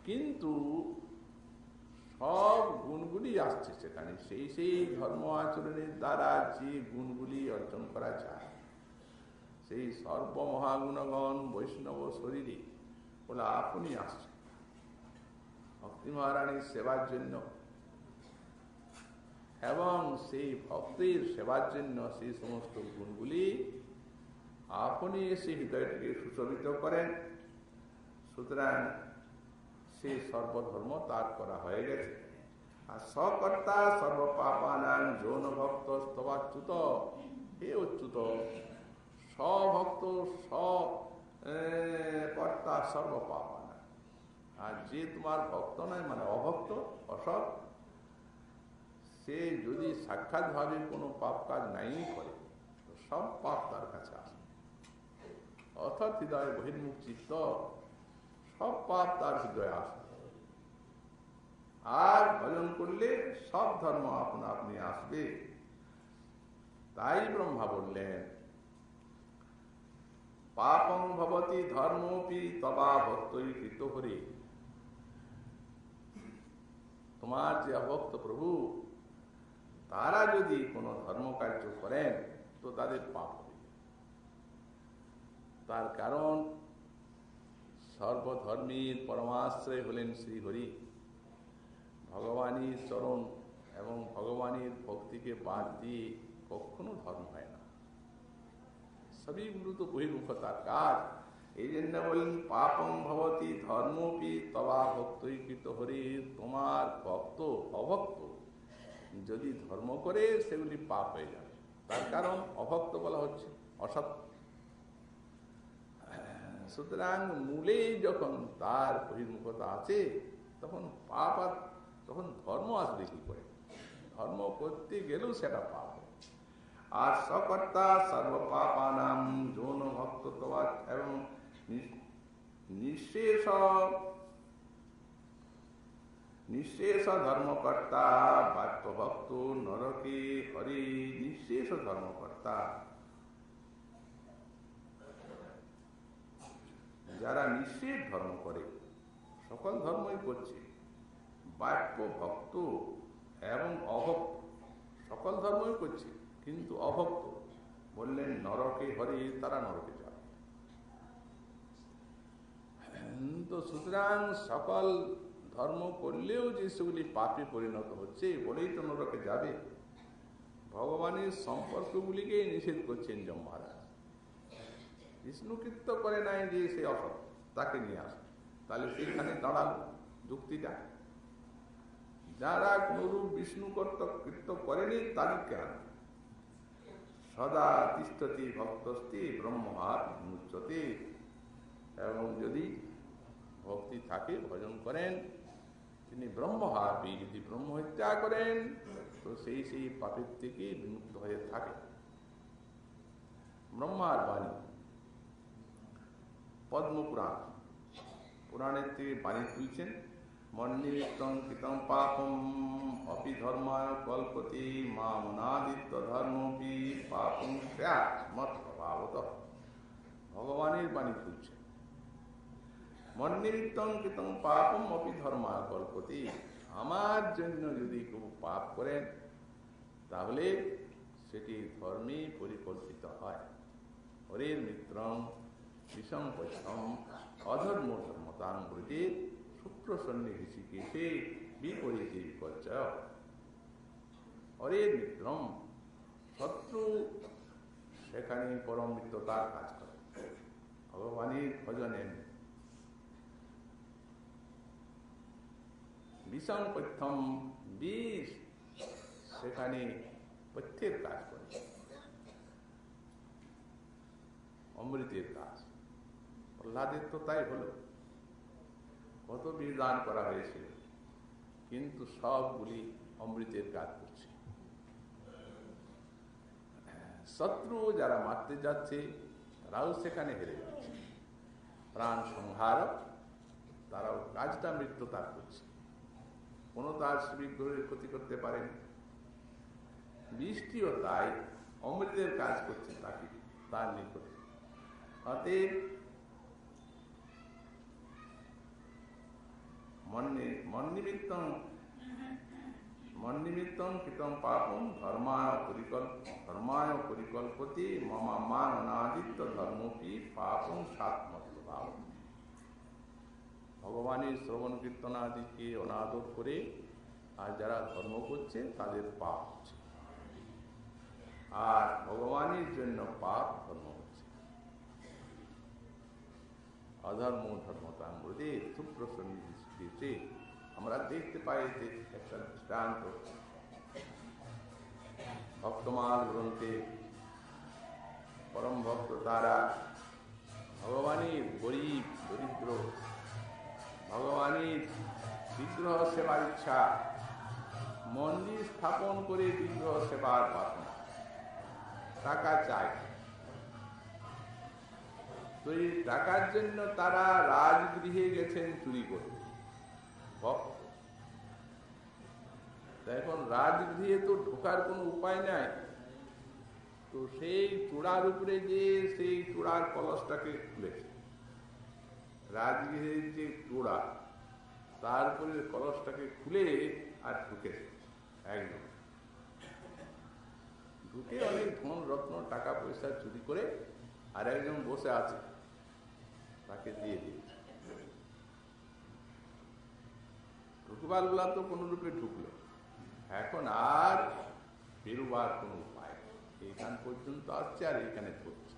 কিন্তু সব গুণগুলি আসছে সেখানে, সেই সেই ধর্ম আচরণের দ্বারা যে গুণগুলি অর্জন করা যায়, সেই সর্বমহাগুণগণ বৈষ্ণব শরীরে বলে আপনি আসছে ভক্তি মহারানীর সেবার জন্য, এবং সেই ভক্তির সেবার জন্য সেই সমস্ত গুণগুলি আপনি এসে হৃদয়টিকে সুশোভিত করেন। সুতরাং সেই সর্বধর্ম তার করা হয়ে গেছে। আর সকর্তা সর্বপাপানাং যৌন ভক্ত স্তবাচ্যুত, হে অচ্যুত সভক্ত সকর্তা সর্বপাপানা। আর যে তোমার ভক্ত নয় মানে অভক্ত অসৎ, সে যদি সাক্ষাৎ ভাবে কোনো পাপ কাজ নাই করে তো সব পাপ তার কাছে আসে, অর্থাৎ হৃদয় বহির্মুখ চিত্ত, সব পাপ তার হৃদয়ে আসে। আর ভজন করলে সব ধর্ম আপনা আপনি আসবে। তাই ব্রহ্মা বললেন পাপং ভবতি ধর্মোপি তবা ভক্তই কৃত হরি। তোমার যে অভক্ত প্রভু তারা যদি কোনো ধর্ম কার্য করেন তো তাদের পাপ হবে। তার কারণ সর্বধর্মের পরমাশ্রয় হলেন শ্রীহরি। ভগবানের চরণ এবং ভগবানের ভক্তিকে বাদ দিয়ে কখনো ধর্ম হয় না, সবইগুলো তো বহির্মুখতার কাজ। এই জন্য বললেন পাপং ভবতি ধর্মপি তবা ভক্তই কৃত হরি। তোমার ভক্ত অভক্ত যদি ধর্ম করে সেগুলি পাপ হয়ে যাবে, তার কারণ অভক্ত বলা হচ্ছে অসৎ। সুতরাং মূলে যখন তার বহির্মুখতা আছে তখন পাপ, আর তখন ধর্ম আসবে কি করে? ধর্ম করতে গেলেও সেটা পাপ। আর সকর্তা সর্বপাপানাম যৌন ভক্ত এবং নিঃশেষ ধর্মকর্তা বাক্য ভক্ত নরকে হরি। নিঃশেষ ধর্মকর্তা যারা নিঃশেষ ধর্ম করে, সকল ধর্মই করছে, বাক্য ভক্ত এবং অভক্ত সকল ধর্মই করছে, কিন্তু অভক্ত বললেন নরকে হরি, তারা নরকে যাবে। তো সুতরাং সকল ধর্ম করলেও যে সেগুলি পাপে পরিণত হচ্ছে বলেই তো নরকে যাবে। ভগবানের সম্পর্কগুলিকে নিষেধ করছেন যমহারাজ। বিষ্ণু কীর্ত করে নাই যে সে অসৎ, তাকে নিয়ে আসে, তাহলে সেখানে দাঁড়াল যুক্তিটা। যারা কোনরূপ বিষ্ণু কীর্ত করেনি তাদেরকে আনে। সদা তিষ্ঠতি ভক্তস্তি ব্রহ্মাৎ মুচ্যতে। এবং যদি ভক্তি থাকে, ভজন করেন, তিনি ব্রহ্মহাপি। যদি ব্রহ্ম হত্যা করেন তো সেই পাপের থেকে বিমুক্ত হয়ে থাকে। ব্রহ্মার বাণী, পদ্মপুরাণ, পুরাণের থেকে বাণী তুলছেন। মন্নিমিত্তং কৃতং পাপম অপি ধর্মায় কল্পতে মামনাদিত্য ধর্মপি পাপং স্যাৎ মত প্রভাবতঃ। ভগবানের বাণী তুলছেন। মন্নিমিত্তং কৃতং পাপম অপি ধর্মায় কল্পতে, আমার জন্য যদি কেউ পাপ করেন তাহলে সেটি ধর্মে পরিকল্পিত হয়। হরের মিত্রং বিষম পৈথম অধর্ম ধর্মতাং ব্রজে শুক্র সন্নিধিশিকেশে বিপরীতে বিপর্যয়। হরের মিত্রম, শত্রু সেখানে পরম মিত্রতার কাজ করে। ভগবানের ভজনের বিষম পথ্যম, বিষ সেখানে পথ্যের কাজ করে, অমৃতের কাজ। প্রহ্লাদের তো তাই হলো, কত বীর দান করা হয়েছিল, কিন্তু সবগুলি অমৃতের কাজ করছে। শত্রু যারা মারতে যাচ্ছে তারাও সেখানে হেরে যাচ্ছে। প্রাণ সংহারক তারাও কাজটা মৃত্যুতার করছে, কোনো তার বিগ্রহের ক্ষতি করতে পারেন। বৃষ্টিও তাই অমৃতের কাজ করছে তাকে, তার নিকটে। অতএব মন্নিমিত্তং কৃতং পাপম ধর্মায় পরিকল্পতে মম অনাদিত্য ধর্মপি পাপং সাত্মত ভাব। ভগবানের শ্রবণ কীর্তনাদিকে অনাদর করে আর যারা ধর্ম করছে তাদের পাপ হচ্ছে, আর ভগবানের জন্য পাপ ধর্ম হচ্ছে। অধর্ম ধর্মতাং ব্রজে শুক্র সন্নিধিশিকেশে। আমরা দেখতে পাই যে একটা দৃষ্টান্ত ভক্তমাল গ্রন্থে পরম ভক্ত তারা ভগবানের গরিব দরিদ্র, ভগবানের বিগ্রহ সেবার ইচ্ছা, মন্দির স্থাপন করে বিগ্রহ সেবার বাসনা, টাকা চায়। তো এই টাকার জন্য তারা রাজগৃহে গেছেন চুরি করতে। এখন রাজগৃহে তো ঢোকার কোনো উপায় নাই, তো সেই চূড়ার উপরে যে সেই চূড়ার কলসটাকে খুলেছে, রাজগৃহের যে চূড়া তারপরে কলসটাকে খুলে আর ঢুকেছে। একদম ঢুকে অনেক ধন রত্ন টাকা পয়সা চুরি করে আর একজন বসে আছে, তাকে দিয়ে দিয়েছে। ঢুকবার গুলা তো কোন রূপে ঢুকলো, এখন আর বেরোবার কোন উপায়, এইখান পর্যন্ত আসছে আর এইখানে পড়ছে।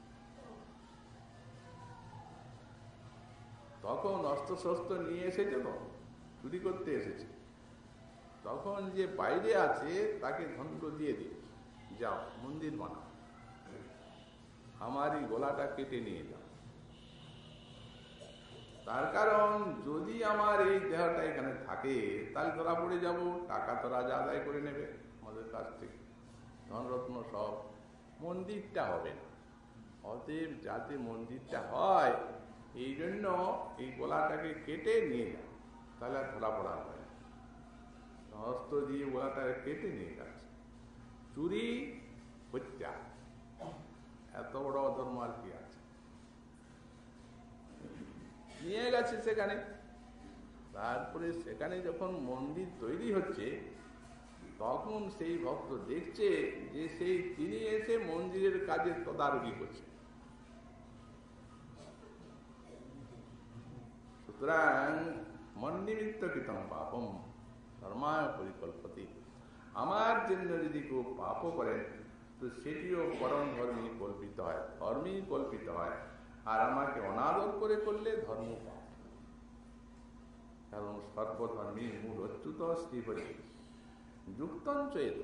তখন অস্ত্র শস্ত্র নিয়ে এসেছে, তো চুরি করতে এসেছে, তখন যে বাইরে আছে তাকে দণ্ড দিয়ে দিয়েছে, যাও মন্দির বানাও, আমার এই গলাটা কেটে নিয়ে যাও। তার কারণ যদি আমার এই দেহটা এখানে থাকে তাহলে ধরা পড়ে যাব, টাকা তো রাজা আদায় করে নেবে আমাদের কাছ থেকে, ধনরত্ন সব, মন্দিরটা হবে না। অতএব যাতে মন্দিরটা হয় এই জন্য এই গলাটাকে কেটে নিয়ে যায়, তাহলে আর ধরা পড়া হয়। অস্ত্র দিয়ে গলাটাকে কেটে নিয়ে যাচ্ছে। চুরি হত্যা, এত বড় অধর্ম আর কি আছে। নিয়ে গেছে সেখানে, তারপরে সেখানে যখন মন্দির তৈরি হচ্ছে তখন সেই ভক্ত দেখছে যে সেই তিনি এসে মন্দিরের কাজে তদারকি করছে। সুতরাং মন্নিমিত্ত কৃতং পাপম ধর্মায় পরিকল্পতে, আমার জন্য যদি কেউ পাপও করেন তো সেটিও পরম ধর্মী কল্পিত হয়, ধর্মী কল্পিত হয়। আর আমাকে অনাদর করে করলে ধর্ম পাপ, কারণ সর্বধর্মী মূল অচ্যুত শ্রীহরি যুক্তঞ্চয়েত।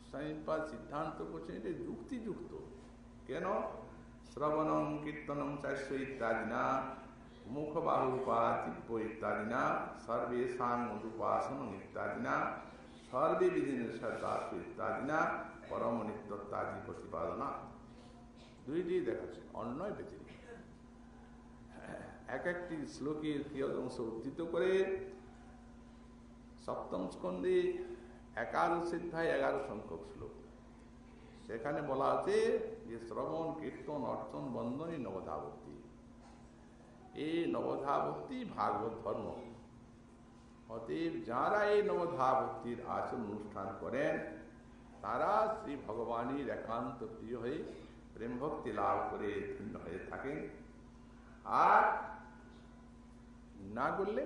স্বামীপাদ সিদ্ধান্ত করছেন এটা যুক্তিযুক্ত। কেন? শ্রবণং কীর্তনং চাস্য ইত্যাদি না মুখবাহুপাদিব্য ইত্যাদিনা সর্বেষাং মধুপাসন ইত্যাদিনা সর্বে বিধি নিষেধার্থ ইত্যাদিনা পরম নিত্যত্যাদি প্রতিপাদনা। দুইটি দেখাচ্ছে, অন্যয় ব্যতিরিক্ত। এক একটি শ্লোকের কিয়দংশ উদ্ধৃত করে সপ্তম স্কন্ধে 11 অধ্যায় 11 সংখ্যক শ্লোক, সেখানে বলা আছে যে শ্রবণ কীর্তন অর্চন বন্দনী নবধা ভক্তি। এই নবধা ভক্তি ভাগবত ধর্ম। অতএব যারা এই নবধা ভক্তির আচরণ অনুষ্ঠান করেন তারা শ্রী ভগবানের একান্ত প্রিয় হয়ে প্রেম ভক্তি লাভ করে ধন্য হয়ে থাকেন। আর না করলে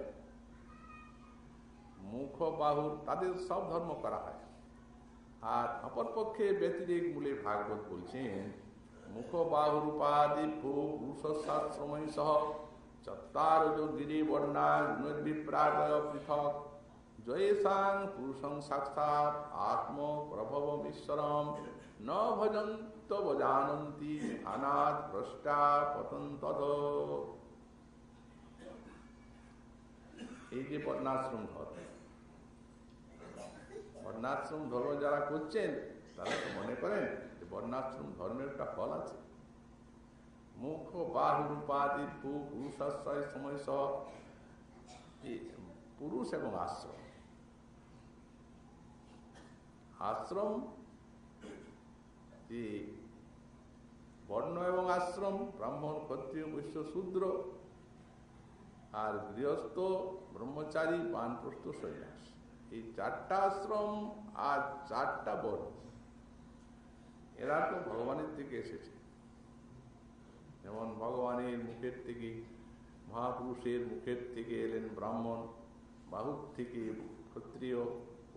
মুখ বাহুর তাদের সব ধর্ম করা হয়। আর অপরপক্ষে ব্যতিরেক মূলে ভাগবত বলছেন মুখ বাহুরূপাদি পুরুষাশ্রময় সহ চত্বারো গিরি বর্ণা বিপ্রাদয় পৃথক জয়েশাং পুরুষং সাক্ষাৎ আত্ম প্রভবমীশ্বরম ন ভজন্ত বজানন্তি অনাথ ভ্রষ্টা পতন্তদ। এই যে বর্ণাশ্রম ধর্ম, বর্ণাশ্রম ধর্ম যারা করছেন তারা তো মনে করেন যে বর্ণাশ্রম ধর্মের একটা ফল আছে। মুখ বাহুরূপাদি পুরুষাশ্রয় সময় সহ পুরুষ এবং আশ্রম। আশ্রম যে বর্ণ এবং আশ্রম, ব্রাহ্মণ ক্ষত্রিয় বৈশ্য শূদ্র, আর গৃহস্থ ব্রহ্মচারী বানপ্রস্থ সন্ন্যাস, এই 4টা আশ্রম আর 4টা বর্ণ, এরা তো ভগবানের থেকে এসেছে। যেমন ভগবানের মুখের থেকে, মহাপুরুষের মুখের থেকে এলেন ব্রাহ্মণ, বাহুর থেকে ক্ষত্রিয়,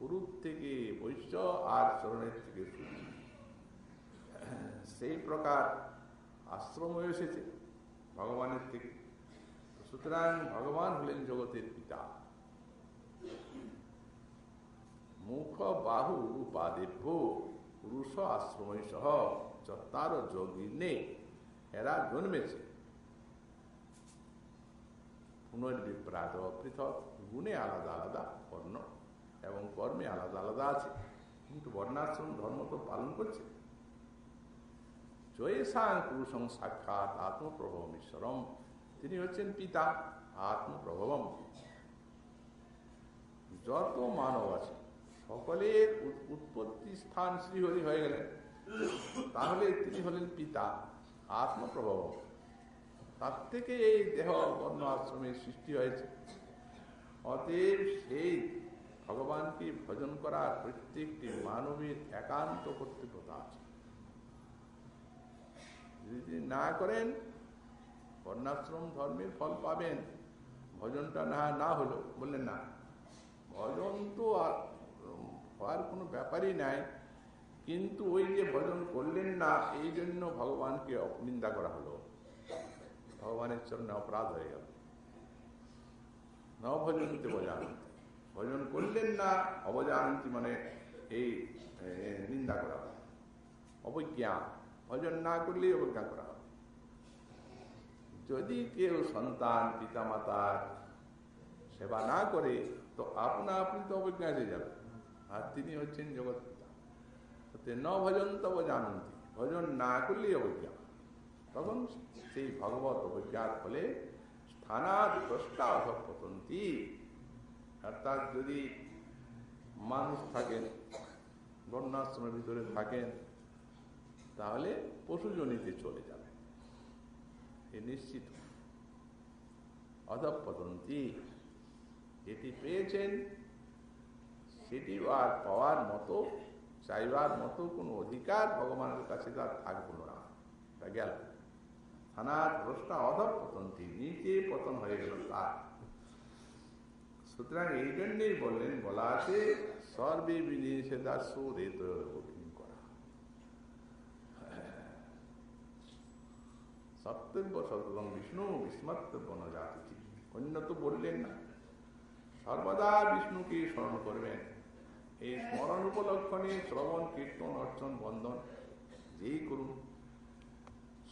উরুর থেকে বৈশ্য, আর চরণের থেকে শূদ্র। সেই প্রকার আশ্রম এসেছে ভগবানের থেকে। সুতরাং ভগবান হলেন জগতের পিতা। মুখ বাহু রূপাদেভ্য পুরুষ আশ্রময় সহ চত্বার যোগিনে, এরা জন্মেছে পুনর্বিপ্রাদ পৃথক, গুণে আলাদা আলাদা বর্ণ এবং কর্মে আলাদা আলাদা আছে, কিন্তু বর্ণাশ্রম ধর্ম তো পালন করছে। জয়েশাং পুরুষং সাক্ষাৎ আত্মপ্রভবম ঈশ্বরম, তিনি হচ্ছেন পিতা আত্মপ্রভবম। যত মানব আছে সকলের উৎপত্তি স্থান শ্রীহরি হয়ে গেলেন, তাহলে তিনি হলেন পিতা আত্মপ্রভবম। তার থেকে এই দেহ বর্ণ আশ্রমের সৃষ্টি হয়েছে। অতএব সেই ভগবানকে ভজন করার প্রত্যেকটি মানবের একান্ত কর্তব্যতা আছে। যদি না করেন বর্ণাশ্রম ধর্মের ফল পাবেন। ভজনটা না হলো, বললেন না ভজন তো আর হওয়ার কোনো ব্যাপারই নাই, কিন্তু ওই যে ভজন করলেন না এই জন্য ভগবানকে অপনিন্দা করা হলো, ভগবানের চরণে অপরাধ হয়ে গেল। ন ভজনতে বজানন্তি, ভজন করলেন না, অবজানন্তি মানে এই নিন্দা করা হয়, অবজ্ঞা। ভজন না করলেই অবজ্ঞা করা হয়। যদি কেউ সন্তান পিতামাতার সেবা না করে তো আপনা আপনি তো অবজ্ঞা হয়ে যাবে, আর তিনি হচ্ছেন জগৎ পিতা। ন ভজন তব জানন্তি, ভজন না করলেই অবজ্ঞা। তখন সেই ভগবত অবজ্ঞার ফলে স্থানাৎ দ্রষ্টা অধঃপতন্তি, অর্থাৎ যদি মানুষ থাকেন বর্ণাশ্রমের ভিতরে থাকেন তাহলে পশুজনিতে চলে যাবে, এ নিশ্চিত। অধঃপতন্তি, যেটি পেয়েছেন সেটি আর পাওয়ার মতো, চাইবার মতো কোনো অধিকার ভগবানের কাছে তার থাকল না, তা গেল। স্থানাৎ দ্রষ্টা অধঃপতন্তি, নিচে পতন হয়ে গেল তার। সুতরাং এই জন্যই বললেন, বলা আছে সর্বে বিনিষেধাস্য রেতয়ীন করা, সত্যব্য সততম বিষ্ণু বিস্মর্তব্য ন জাতি। অন্য তো বললেন না, সর্বদা বিষ্ণুকে স্মরণ করবেন। এই স্মরণ উপলক্ষণে শ্রবণ কীর্তন অর্চন বন্ধন যেই করুন,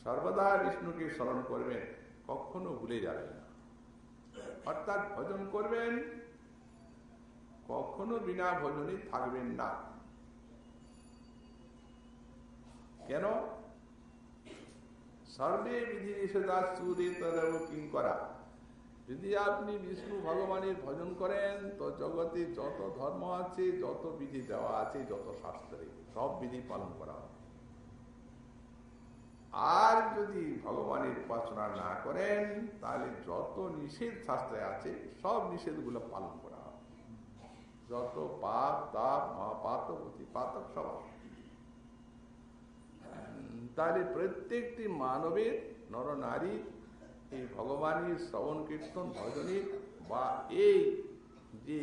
সর্বদা বিষ্ণুকে স্মরণ করবেন, কখনো ভুলে যাবেন না। অর্থাৎ ভজন করবেন, কখনো বিনা ভজনে থাকবেন না। কেন? সর্বে বিধি নিষেধাস্তুরে তরব কিঙ্করা। যদি আপনি বিষ্ণু ভগবানের ভজন করেন তো জগতে যত ধর্ম আছে, যত বিধি দেওয়া আছে, যত শাস্ত্রে সব বিধি পালন করা হবে। আর যদি ভগবানের উপাসনা না করেন তাহলে যত নিষেধ শাস্ত্রে আছে সব নিষেধগুলো পালন করা হবে। যত পাপ তাপ মহাপাতক অতিপাতক সব। তাহলে প্রত্যেকটি মানবের নরনারী এই ভগবানের শ্রবণ কীর্তন ভজনের বা এই যে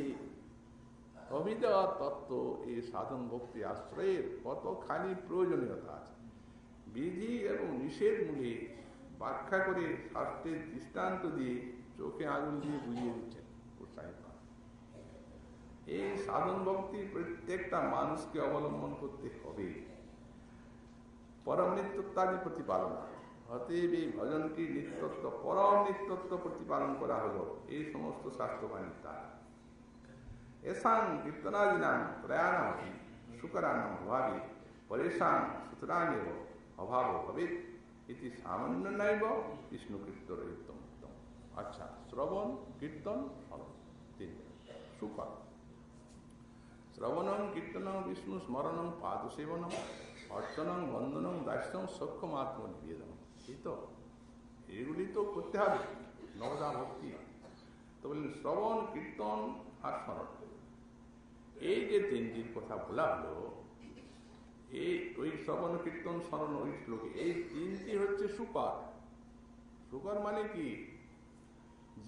অভিদেওয়া তত্ত্ব, এই সাধন ভক্তি আশ্রয়ের কতখানি প্রয়োজনীয়তা আছে। বিধি এবং নিষেধ মূলে ব্যাখ্যা করে শাস্ত্রের দৃষ্টান্ত দিয়ে চোখে আঙুল দিয়ে বুঝিয়ে দিচ্ছেন, উৎসাহিত। এই সাধন ভক্তি প্রত্যেকটা মানুষকে অবলম্বন করতে হবে। পরম নিত্যত্বাদি প্রতিপালন, অতএব এই ভজনটি নিত্যত্ব, পরম নিত্যত্ব প্রতিপালন করা হলো এই সমস্ত শাস্ত্রবাণীর দ্বারা। এসাং কীর্তনাদিনাং প্রয়াণমপি শুকরাণম ভাবি পরেশাং সুতরাঙেব অভাব ভবেৎ ইতি সামান্য নাইব বিষ্ণু কীর্তন উত্তম। আচ্ছা, শ্রবণ কীর্তন স্মরণ তিন সুকর। শ্রবণং কীর্তনং বিষ্ণু স্মরণং পাদসেবনং অর্চনং বন্দনং দাস্যং সক্ষম আত্মনিবেদন। এই তো এগুলি তো করতে হবে, নবদা ভক্তি। তো বললেন শ্রবণ কীর্তন আর স্মরণ, এই যে তিনটির কথা বলা হলো, এই ওই শ্রবণ কীর্তন স্মরণ ওই শ্লোকে এই তিনটি হচ্ছে সুকর। সুকর মানে কি?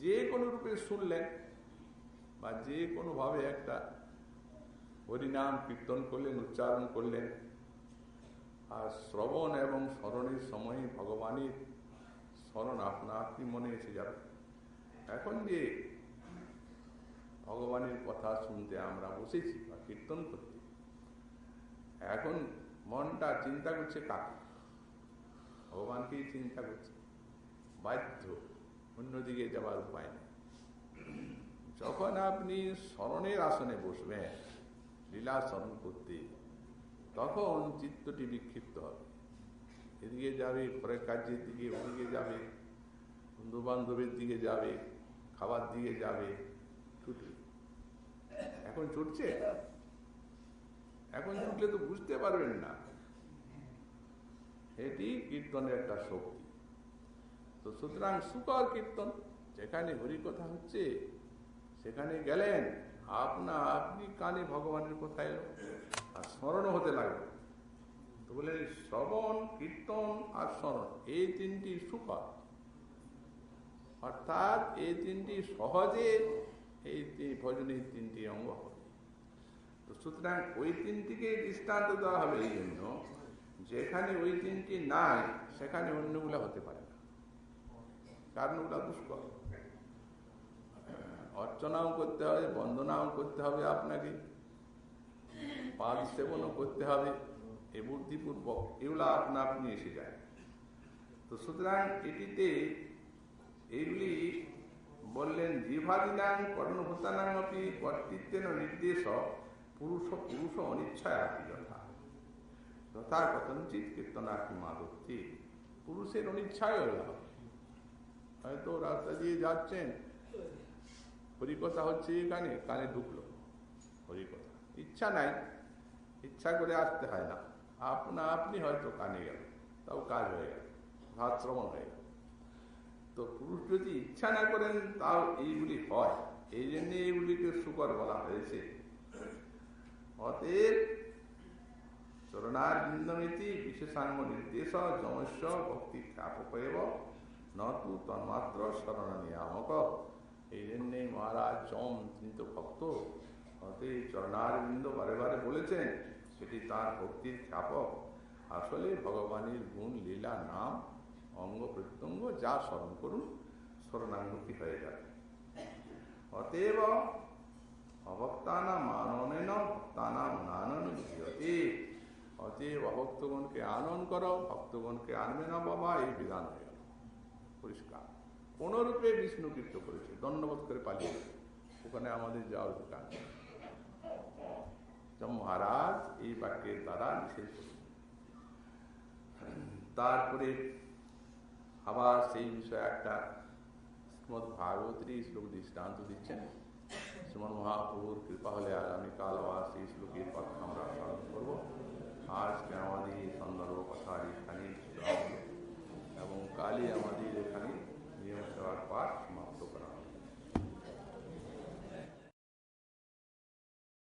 যে কোনো রূপে শুনলেন বা যে কোনো ভাবে একটা হরিনাম কীর্তন করলেন, উচ্চারণ করলেন, আর শ্রবণ এবং স্মরণের সময় ভগবানের স্মরণ আপনা আপনি মনে এসে যাবে। এখন যে ভগবানের কথা শুনতে আমরা বসেছি বা কীর্তন করতে, এখন মনটা চিন্তা করছে কাকে? ভগবানকেই চিন্তা করছে, বাধ্য, অন্যদিকে যাবার উপায় নেই। যখন আপনি স্মরণের আসনে বসবেন লীলা স্মরণ করতে, তখন চিত্তটি বিক্ষিপ্ত হবে, এদিকে যাবে, ঘরের কাজের দিকে, ওদিকে যাবে, বন্ধু বান্ধবের দিকে যাবে, খাবার দিকে যাবে, ছুটবে। এখন ছুটছে, এখন ছুটলে তো বুঝতে পারবেন না। এটি কীর্তনের একটা শক্তি। তো সুতরাং সুকর কীর্তন, যেখানে হরিকথা হচ্ছে সেখানে গেলেন, আপনা আপনি কানে ভগবানের কথা এলো আর স্মরণও হতে লাগবে। তো বলে শ্রবণ কীর্তন আর স্মরণ এই তিনটি সুকর, অর্থাৎ এই তিনটি সহজে এই ভজনের তিনটি অঙ্গ হবে। তো সুতরাং ওই তিনটিকে দৃষ্টান্ত দেওয়া হবে এই জন্য, যেখানে ওই তিনটি নাই সেখানে অন্যগুলা হতে পারে না, কারণ ওগুলা দুষ্কর। অর্চনাও করতে হবে, বন্দনাও করতে হবে, আপনাকে পাদ সেবনও করতে হবে, এ বুদ্ধিপূর্বক এগুলা আপনা আপনি এসে যায়। তো সুতরাং এটিতে এইগুলি বললেন জিহ্বাদিনাং কর্ণভূতানাং অপি কর্তৃত্বেন নির্দেশ পুরুষ পুরুষ অনিচ্ছায় আপি যথা যথা কথঞ্চিত কীর্তনার্থী মাধবী। পুরুষের অনিচ্ছায় হল, হয়তো রাস্তা দিয়ে যাচ্ছেন, হরিকথা হচ্ছে এখানে, কানে ঢুকলো হরিকথা, ইচ্ছা নাই, ইচ্ছা করে আসতে হয় না, আপনা আপনি হয়তো কানে গেল, তাও কাজ হয়ে গেল, ভাত শ্রবণ হয়ে গেল। তো পুরুষ যদি ইচ্ছা না করেন তাও এইগুলি হয়, এই জন্য এইগুলিকে সুকর বলা হয়েছে। অতএব চরণার বিন্দমিতি বিশেষাঙ্গ নির্দেশ যমস্য ভক্তি খ্যাপকৈব নতু তন্মাত্র শরণ নিয়ামক। এই জন্যে মহারাজ যম, তিনি তো ভক্ত, অতএব চরণার বিন্দ বারে বারে বলেছেন, সেটি তার ভক্তির খ্যাপক। আসলে ভগবানের গুণ লীলা নাম অঙ্গ প্রত্যঙ্গ যা স্মরণ করুন, স্মরণাঙ্গতি হয়ে যাবে। অতএব অভক্তানাম আননেন ভক্তানাম নানন বিধীয়তে। অতএব অভক্তগণকে আনন করো, ভক্তগণকে আনবে না বাবা, এই বিধান হয়ে গেল পরিষ্কার। কোনরূপে বিষ্ণু কৃত্য করেছে, দণ্ডবোধ করে পালিয়ে গেছে, ওখানে আমাদের যাওয়ার দোকান। মহারাজ এই বাক্যের দ্বারা নিষেধ করেছেন। তারপরে আবার সেই বিষয়ে একটা শ্রীমদ ভাগবতের শ্লোক দৃষ্টান্ত দিচ্ছেন। শ্রীমদ মহাপ্রভুর কৃপা হলে আগামীকাল আবার সেই শ্লোকের কথা আমরা স্মরণ করবো। আজকে আমাদের সন্দর্ভ কথা এখানে